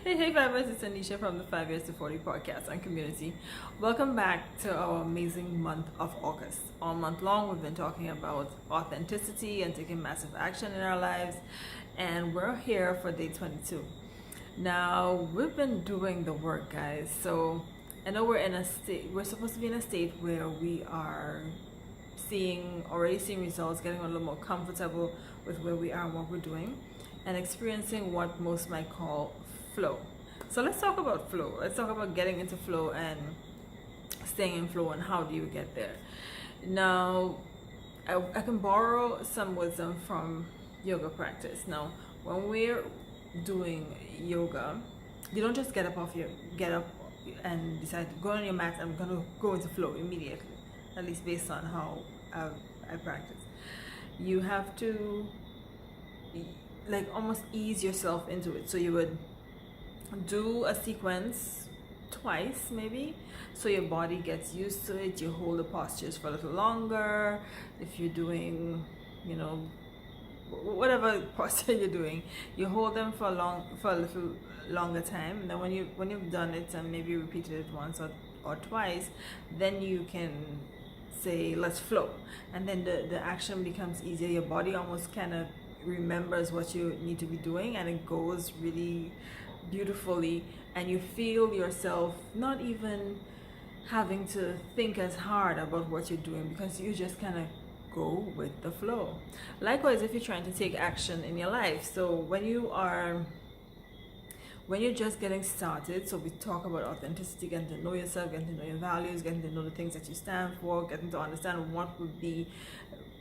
Hey, Fibers, it's Anisha from the 5 Years to 40 podcast and community. Welcome back to our amazing month of August. All month long, we've been talking about authenticity and taking massive action in our lives, and we're here for day 22. Now, we've been doing the work, guys. So, I know we're supposed to be in a state where we are already seeing results, getting a little more comfortable with where we are and what we're doing, and experiencing what most might call flow. So let's talk about flow. Let's talk about getting into flow and staying in flow and how do you get there. Now, I can borrow some wisdom from yoga practice. Now, when we're doing yoga, you don't just get up and decide to go on your mat. I'm gonna go into flow immediately. At least based on how I practice. You have to like almost ease yourself into it. So you would do a sequence twice maybe, so your body gets used to it. You hold the postures for a little longer. If you're doing, whatever posture you're doing, you hold them for a little longer time, and then when you've done it and maybe repeated it once or twice, then you can say let's flow, and then the action becomes easier. Your body almost kind of remembers what you need to be doing, and it goes really beautifully, and you feel yourself not even having to think as hard about what you're doing, because you just kind of go with the flow. Likewise, if you're trying to take action in your life, so when you're just getting started, so we talk about authenticity, getting to know yourself, getting to know your values, getting to know the things that you stand for, getting to understand what would be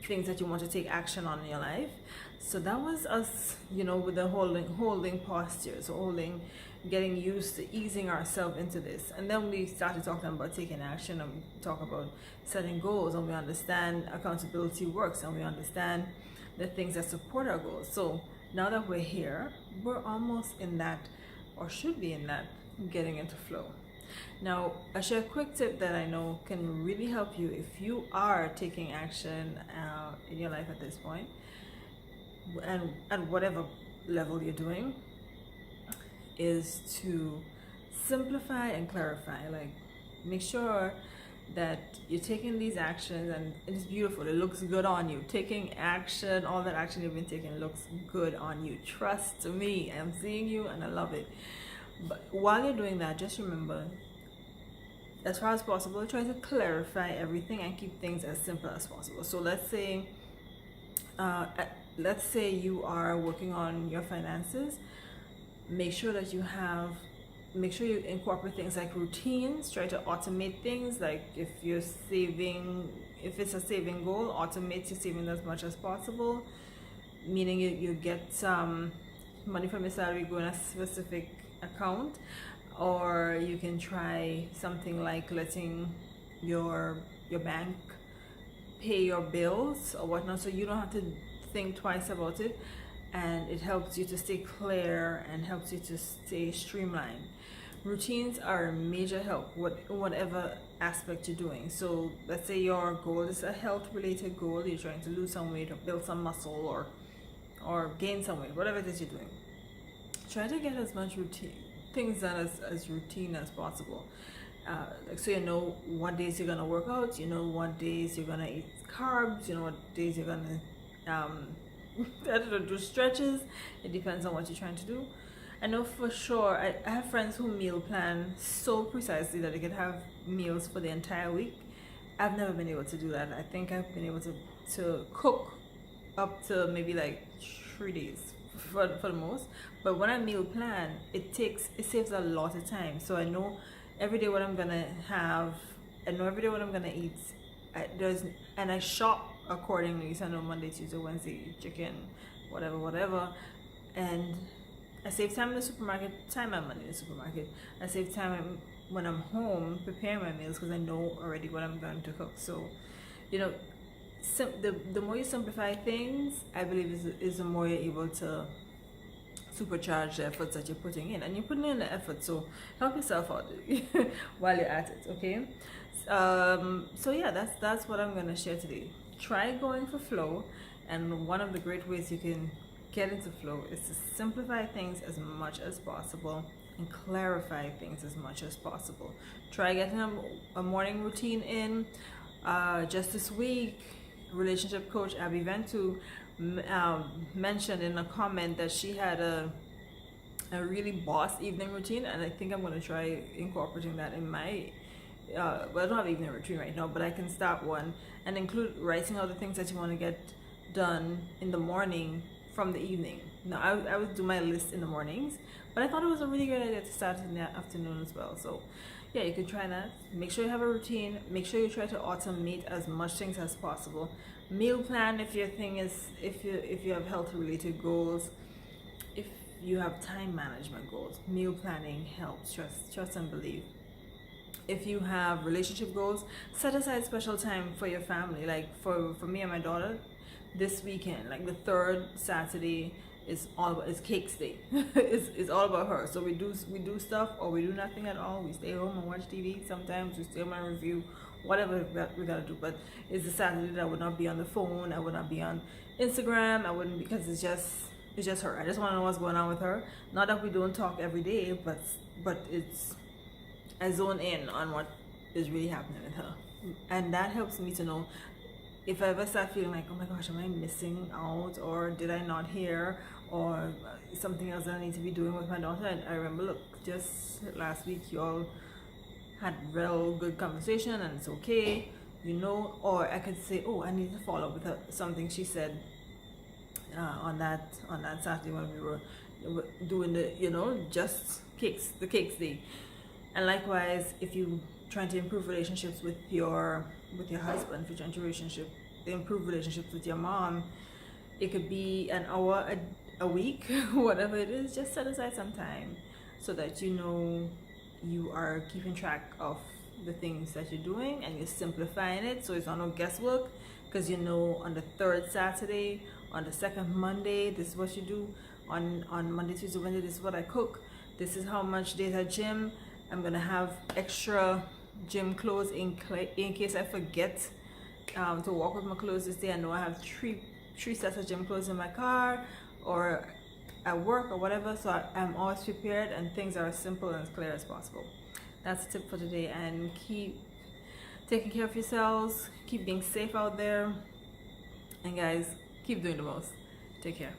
things that you want to take action on in your life. So that was us, with the holding postures, getting used to easing ourselves into this. And then we started talking about taking action, and we talk about setting goals, and we understand accountability works, and we understand the things that support our goals. So now that we're here, we're almost in that, or should be in that, getting into flow. Now, I share a quick tip that I know can really help you if you are taking action in your life at this point, and at whatever level you're doing, is to simplify and clarify. Like, make sure that you're taking these actions, and it's beautiful. It looks good on you. Taking action, all that action you've been taking looks good on you. Trust me, I'm seeing you and I love it. But while you're doing that, just remember, as far as possible, try to clarify everything and keep things as simple as possible. So let's say you are working on your finances. Make sure you incorporate things like routines. Try to automate things. Like if it's a saving goal, automate your saving as much as possible, meaning you get some money from your salary go in a specific account. Or you can try something like letting your bank pay your bills or whatnot, so you don't have to think twice about it, and it helps you to stay clear and helps you to stay streamlined. Routines are a major help, whatever aspect you're doing. So let's say your goal is a health related goal, you're trying to lose some weight or build some muscle or gain some weight, whatever it is you're doing. Try to get as much things done as routine as possible. So you know what days you're gonna work out, you know what days you're gonna eat carbs, you know what days you're gonna I don't know, do stretches. It depends on what you're trying to do. I know for sure, I have friends who meal plan so precisely that they can have meals for the entire week. I've never been able to do that. I think I've been able to cook up to maybe like 3 days for the most. But when I meal plan, it saves a lot of time. So I know every day what I'm gonna have. I know every day what I'm gonna eat. And I shop accordingly. So I know Monday, Tuesday, Wednesday, chicken, whatever. And I save time in the supermarket, time and money in the supermarket. I save time when I'm home preparing my meals, because I know already what I'm going to cook. So, the more you simplify things, I believe is the more you're able to supercharge the efforts that you're putting in, and you're putting in the effort, so help yourself out while you're at it. Okay, so yeah, that's what I'm gonna share today. Try going for flow, and one of the great ways you can get into flow is to simplify things as much as possible and clarify things as much as possible. Try getting a morning routine in. Just this week, relationship coach Abby Ventu mentioned in a comment that she had a really boss evening routine, and I think I'm going to try incorporating that in my well, I don't have evening routine right now, but I can start one and include writing out the things that you want to get done in the morning from the evening. Now I would do my list in the mornings, but I thought it was a really great idea to start in the afternoon as well. So yeah, you can try that. Make sure you have a routine. Make sure you try to automate as much things as possible. Meal plan if your thing is, if you have health related goals. If you have time management goals, meal planning helps. Trust and believe. If you have relationship goals, set aside special time for your family. Like for me and my daughter, this weekend, like the third Saturday, is cakes day. It's all about her. So we do stuff, or we do nothing at all. We stay home and watch TV. Sometimes we stay home and review whatever we gotta do. But it's the Saturday that I would not be on the phone. I would not be on Instagram. I wouldn't, because it's just her. I just want to know what's going on with her. Not that we don't talk every day, but it's, I zone in on what is really happening with her, and that helps me to know if I ever start feeling like, oh my gosh, am I missing out, or did I not hear, or something else that I need to be doing with my daughter. And I remember, look, just last week you all had real good conversation, and it's okay, you know. Or I could say, oh, I need to follow up with her, something she said on that Saturday when we were doing the, you know, just the cakes day. And likewise, if you trying to improve relationships with your husband, if you're trying to improve relationships with your mom, it could be an hour a week, whatever it is. Just set aside some time so that you know you are keeping track of the things that you're doing, and you're simplifying it so it's not no guesswork, because you know on the third Saturday, on the second Monday, this is what you do. On Monday, Tuesday, Wednesday, this is what I cook. This is how much days at gym. I'm gonna have extra gym clothes in case I forget to walk with my clothes this day. I know I have three sets of gym clothes in my car or at work or whatever, so I'm always prepared, and things are as simple and as clear as possible. That's the tip for today, and keep taking care of yourselves, keep being safe out there, and guys, keep doing the most. Take care.